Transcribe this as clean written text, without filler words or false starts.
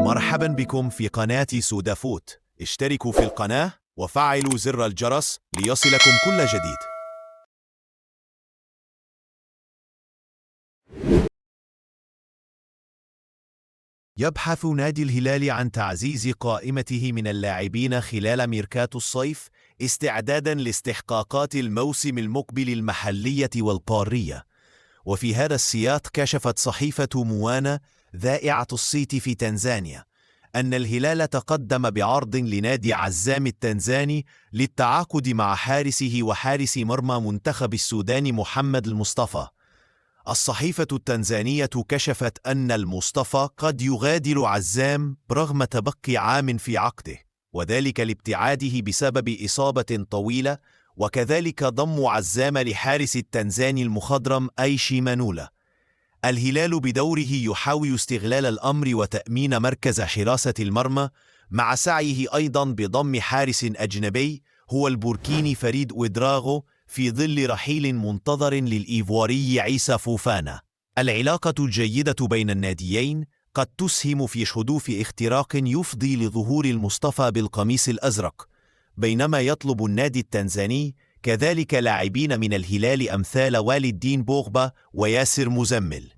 مرحبا بكم في قناة سودافوت. اشتركوا في القناة وفعلوا زر الجرس ليصلكم كل جديد. يبحث نادي الهلال عن تعزيز قائمته من اللاعبين خلال ميركاتو الصيف استعدادا لاستحقاقات الموسم المقبل المحلية والقارية. وفي هذا السياق كشفت صحيفة موانا ذائعة الصيت في تنزانيا أن الهلال تقدم بعرض لنادي عزام التنزاني للتعاقد مع حارسه وحارس مرمى منتخب السودان محمد المصطفى. الصحيفة التنزانية كشفت أن المصطفى قد يغادر عزام رغم تبقي عام في عقده، وذلك لابتعاده بسبب إصابة طويلة، وكذلك ضم عزام لحارس التنزاني المخضرم أيشي مانولا. الهلال بدوره يحاول استغلال الأمر وتأمين مركز حراسة المرمى، مع سعيه أيضا بضم حارس أجنبي هو البوركيني فريد ويدراغو في ظل رحيل منتظر للإيفواري عيسى فوفانا. العلاقة الجيدة بين الناديين قد تسهم في حدوث اختراق يفضي لظهور المصطفى بالقميص الأزرق، بينما يطلب النادي التنزاني كذلك لاعبين من الهلال أمثال والي الدين بوغبا وياسر مزمل.